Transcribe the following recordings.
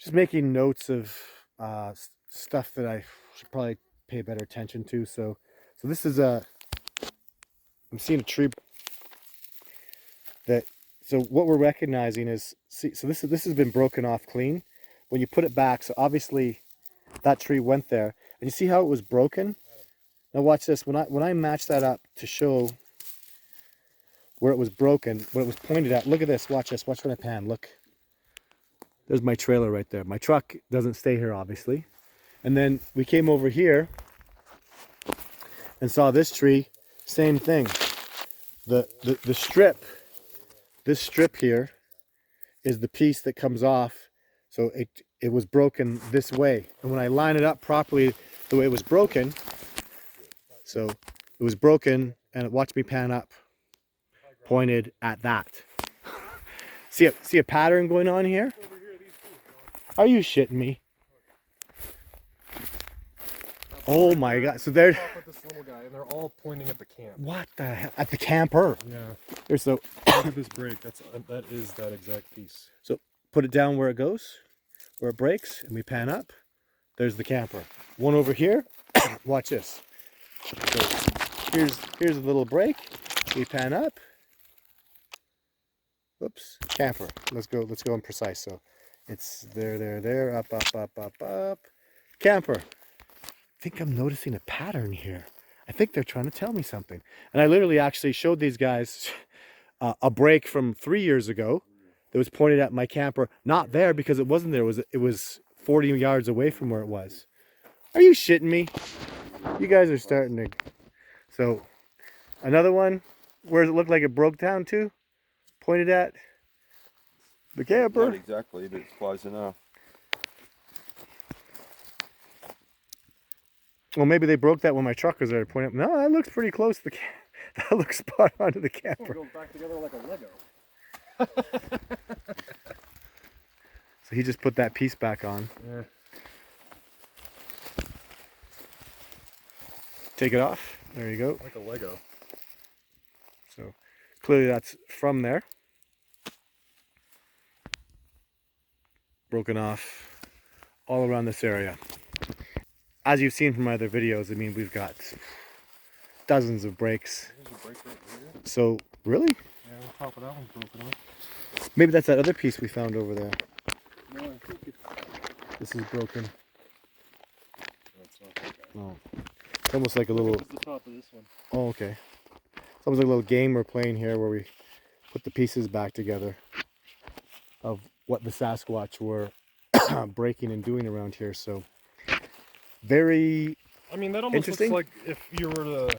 just making notes of stuff that I should probably pay better attention to. So this is I'm seeing a tree that. So what we're recognizing is, see, so this has been broken off clean. When you put it back, so obviously that tree went there, and you see how it was broken. Now watch this. When I match that up to show where it was broken, what it was pointed at. Look at this. Watch this. Watch when I pan. Look. There's my trailer right there. My truck doesn't stay here, obviously. And then we came over here and saw this tree. Same thing. The strip. This strip here is the piece that comes off. So it was broken this way. And when I line it up properly the way it was broken, so it was broken, and watch me pan up, pointed at that. See a pattern going on here? Are you shitting me? Oh my God! So they're this little guy, and they're all pointing at the camp. What the hell? At the camper? Yeah. There's so. Look at this break. That is that exact piece. So put it down where it goes, where it breaks, and we pan up. There's the camper. One over here. Watch this. So here's a little break. We pan up. Oops, camper. Let's go and precise. So it's there, up. Camper. I think I'm noticing a pattern here. I think they're trying to tell me something. And I literally actually showed these guys a break from 3 years ago that was pointed at my camper. Not there because it wasn't there. It was 40 yards away from where it was. Are you shitting me? You guys are starting to. So another one where it looked like it broke down to, pointed at the camper. Not exactly, but it's close enough. Well, maybe they broke that when my truck was there to point up. No, that looks pretty close to the that looks spot on to the camper. It goes back together like a Lego. So he just put that piece back on. Yeah. Take it off. There you go. Like a Lego. So clearly that's from there. Broken off all around this area. As you've seen from my other videos, I mean, we've got dozens of breaks. There's a break right here. So, really? Yeah, the top of that one's broken off. Maybe that's that other piece we found over there. No, I think it's... This is broken. That's not that guy. Oh. It's almost like a little... This is the top of this one. Oh, okay. It's almost like a little game we're playing here where we put the pieces back together of what the Sasquatch were breaking and doing around here. So, very I mean, that almost looks like if you were to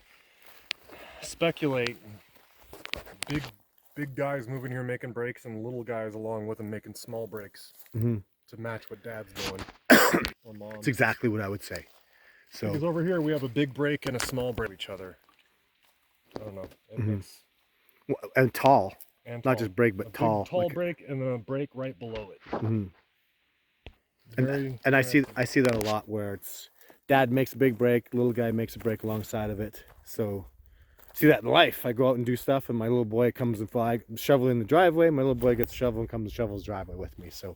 speculate, big guys moving here making breaks and little guys along with them making small breaks to match what Dad's doing or Mom. That's exactly what I would say. So because over here we have a big break and a small break each other. I don't know. and tall, And not just break, but tall. Tall like, break and then a break right below it. And I see that a lot where it's Dad makes a big break, little guy makes a break alongside of it. So see that in life. I go out and do stuff, and my little boy comes and fly shovel in the driveway. My little boy gets a shovel and comes and shovels the driveway with me. So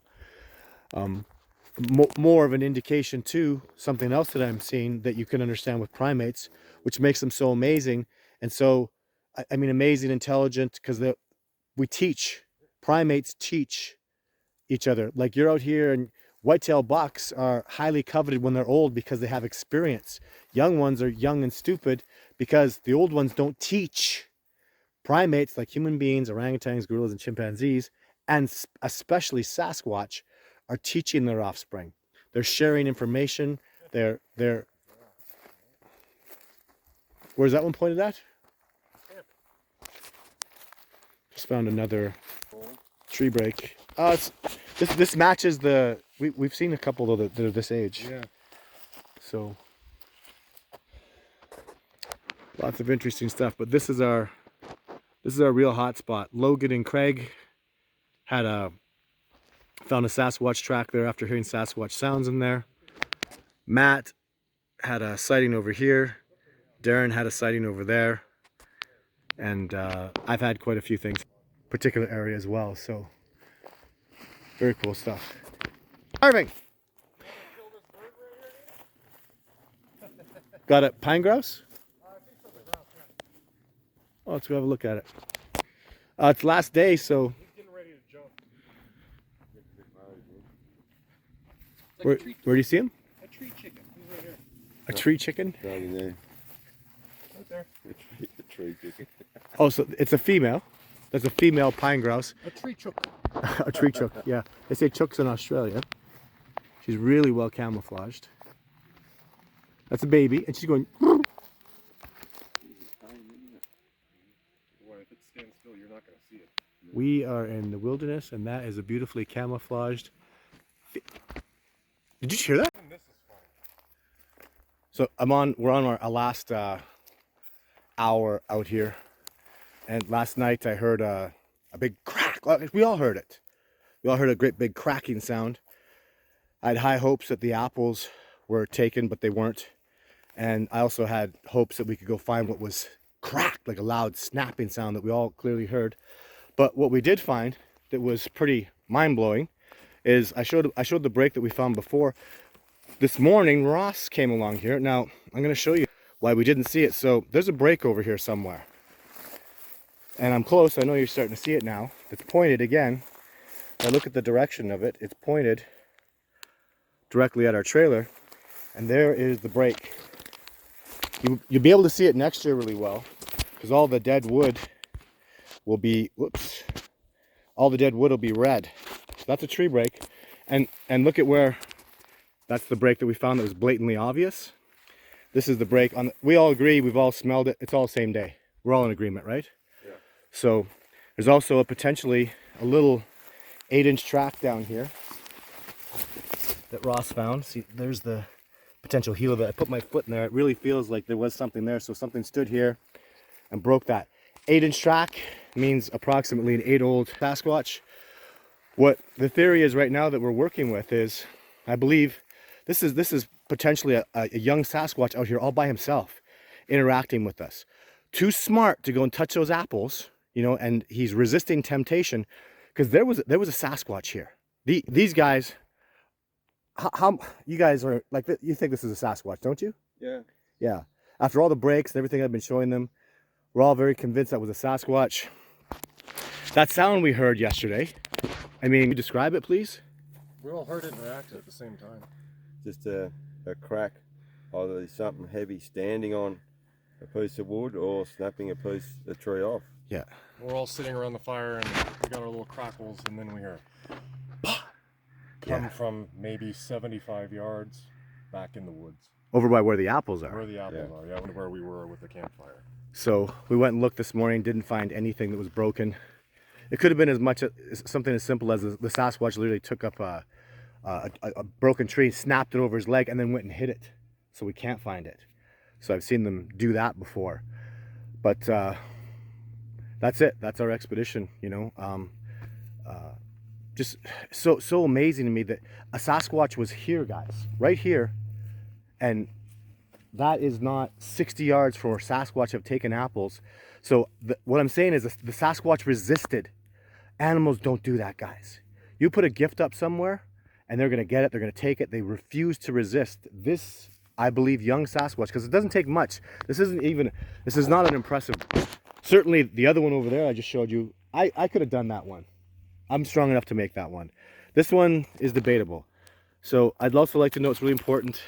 more of an indication too, something else that I'm seeing that you can understand with primates, which makes them so amazing. And so I mean amazing, intelligent, because we teach. Primates teach each other. Like you're out here, and whitetail bucks are highly coveted when they're old because they have experience. Young ones are young and stupid because the old ones don't teach. Primates like human beings, orangutans, gorillas, and chimpanzees, and especially Sasquatch, are teaching their offspring. They're sharing information. They're where's that one pointed at? Just found another tree break. This matches the we've seen a couple though that are this age. Yeah. So lots of interesting stuff. But this is our real hot spot. Logan and Craig found a Sasquatch track there after hearing Sasquatch sounds in there. Matt had a sighting over here. Darren had a sighting over there. And I've had quite a few things, particular area as well. So very cool stuff. Carving. Got a pine grouse? Oh, let's go have a look at it. It's last day, so. He's getting ready to jump. Where do you see him? A tree chicken. He's right here. A tree chicken? Right in there. Right there. A tree chicken. Oh, so it's a female. That's a female pine grouse. A tree chook. A tree chook, yeah. They say chooks in Australia. She's really well camouflaged. That's a baby, and she's going. Boy, if it stands still, you're not going to see it. We are in the wilderness, and that is a beautifully camouflaged. Did you hear that? And this is fine. So we're on our last hour out here, and last night I heard a big crack. We all heard it. We all heard a great big cracking sound. I had high hopes that the apples were taken, but they weren't. And I also had hopes that we could go find what was cracked, like a loud snapping sound that we all clearly heard. But what we did find that was pretty mind-blowing is I showed the break that we found before. This morning, Ross came along here. Now, I'm going to show you why we didn't see it. So there's a break over here somewhere. And I'm close. I know you're starting to see it now. It's pointed again. Now look at the direction of it. It's pointed directly at our trailer. And there is the break. You'll be able to see it next year really well, because all the dead wood will be, all the dead wood will be red. So that's a tree break. And look at where, that's the break that we found that was blatantly obvious. This is the break on, we all agree, we've all smelled it, it's all the same day. We're all in agreement, right? Yeah. So there's also potentially a little 8-inch track down here that Ross found. See, there's the potential heel of it. I put my foot in there. It really feels like there was something there. So something stood here and broke that. 8-inch track means approximately an 8-old Sasquatch. What the theory is right now that we're working with is, I believe this is potentially a young Sasquatch out here all by himself, interacting with us. Too smart to go and touch those apples, you know, and he's resisting temptation, because there was a Sasquatch here. These guys. How you guys are like, you think this is a Sasquatch, don't you? Yeah. Yeah. After all the breaks and everything I've been showing them, we're all very convinced that was a Sasquatch. That sound we heard yesterday, I mean, can you describe it, please? We all heard it and reacted at the same time. Just a crack. Either something heavy standing on a piece of wood or snapping a tree off. Yeah. We're all sitting around the fire and we got our little crackles, and then we hear come from maybe 75 yards back in the woods. Over by where the apples are. Where the apples are, yeah, where we were with the campfire. So we went and looked this morning, didn't find anything that was broken. It could have been as much as something as simple as the Sasquatch literally took up a broken tree, snapped it over his leg, and then went and hit it. So we can't find it. So I've seen them do that before. But that's it. That's our expedition, you know. Just so amazing to me that a Sasquatch was here, guys, right here, and that is not 60 yards from where Sasquatch have taken apples. So what I'm saying is the Sasquatch resisted. Animals don't do that, guys. You put a gift up somewhere and they're going to get it, they're going to take it. They refuse to resist. This, I believe, young Sasquatch, because it doesn't take much. This is not an impressive, certainly the other one over there I just showed you, I could have done that one. I'm strong enough to make that one. This one is debatable. So I'd also like to know, it's really important,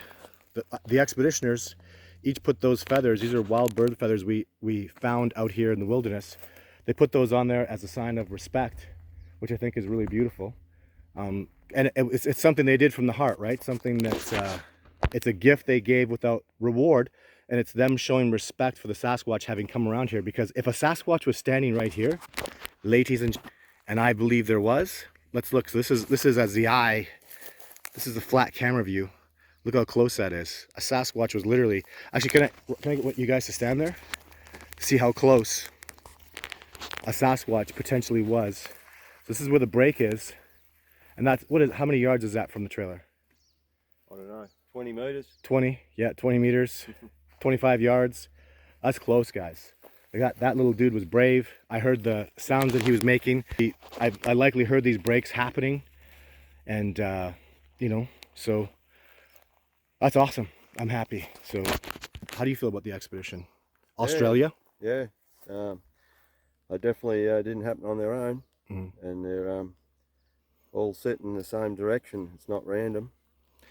the expeditioners each put those feathers, these are wild bird feathers we found out here in the wilderness. They put those on there as a sign of respect, which I think is really beautiful. And it's something they did from the heart, right? Something that's, it's a gift they gave without reward, and it's them showing respect for the Sasquatch having come around here. Because if a Sasquatch was standing right here, ladies and I believe there was. Let's look. So this is as the eye. This is the flat camera view. Look how close that is. A Sasquatch was literally. Actually, can I get you guys to stand there? See how close a Sasquatch potentially was. So this is where the break is, and that's how many yards is that from the trailer? I don't know. 20 meters. 20. Yeah, 20 meters. 25 yards. That's close, guys. That little dude was brave. I heard the sounds that he was making. I likely heard these breaks happening, and you know, so that's awesome. I'm happy. So how do you feel about the expedition? Australia? Yeah. I definitely didn't happen on their own, Mm-hmm. and they're all set in the same direction. It's not random.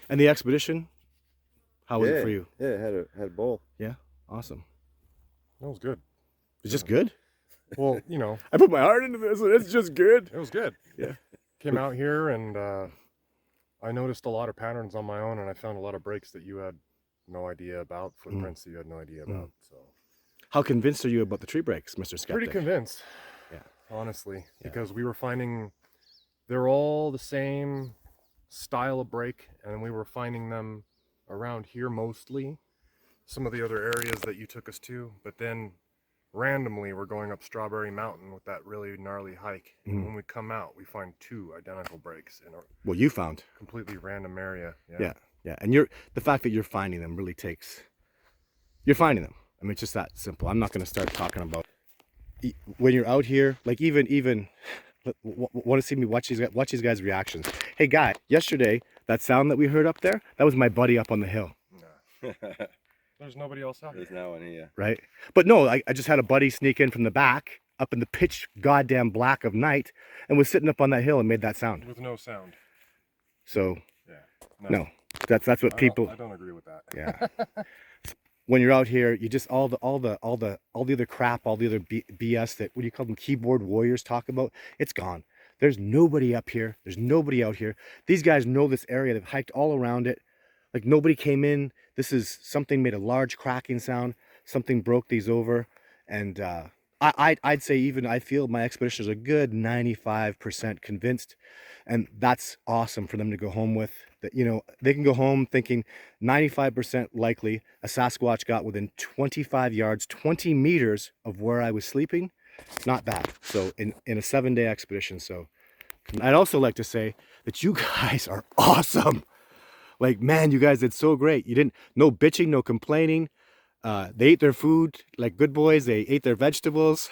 And the expedition, how was it for you? Yeah, had a ball. Yeah, awesome. That was good. It's just good. Well, you know, I put my heart into this, and it's just good. it was good. Yeah. Came out here and I noticed a lot of patterns on my own, and I found a lot of breaks that you had no idea about, footprints that you had no idea about. So, How convinced are you about the tree breaks, Mr. Skeptic? pretty convinced. Yeah. Honestly, Yeah. because we were finding they're all the same style of break, and we were finding them around here mostly. Some of the other areas that you took us to, but then randomly we're going up Strawberry Mountain with that really gnarly hike. And when we come out, we find 2 identical breaks in a What you found. completely random area. Yeah. Yeah. And the fact that you're finding them really takes, you're finding them. I mean, it's just that simple. I'm not going to start talking about when you're out here, like even want to see me watch these guys' reactions. Hey guy, yesterday, that sound that we heard up there, that was my buddy up on the hill. Nah. There's nobody else out here. There's no one here. Right? But no, I just had a buddy sneak in from the back, up in the pitch goddamn black of night, and was sitting up on that hill and made that sound. With no sound. So, Yeah. no, that's what people. I don't agree with that. Yeah. When you're out here, you just all the other crap, all the other BS that, what do you call them, keyboard warriors talk about, it's gone. There's nobody up here. There's nobody out here. These guys know this area. They've hiked all around it. Like, nobody came in. This is something made a large cracking sound. Something broke these over. And I'd say even I feel my expedition is a good 95% convinced. And that's awesome for them to go home with. That, you know, they can go home thinking 95% likely a Sasquatch got within 25 yards, 20 meters of where I was sleeping. Not bad. So in a 7-day expedition. So I'd also like to say that you guys are awesome. Like, man, you guys did so great. You didn't, no bitching, no complaining. They ate their food like good boys. They ate their vegetables.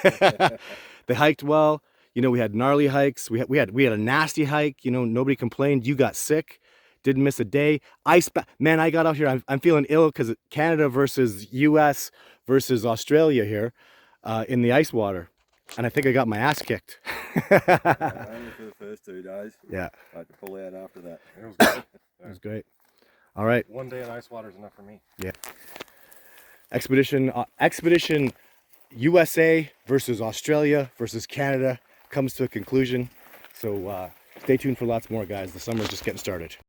They hiked well. You know, we had gnarly hikes. We had a nasty hike. You know, nobody complained. You got sick. Didn't miss a day. Man, I got out here. I'm feeling ill because Canada versus U.S. versus Australia here in the ice water. And I think I got my ass kicked. Only for the first 2 days. Yeah. I had to pull out after that. It was good. It was great. All right. 1 day in ice water is enough for me. Yeah. Expedition USA versus Australia versus Canada comes to a conclusion. So stay tuned for lots more, guys. The summer's just getting started.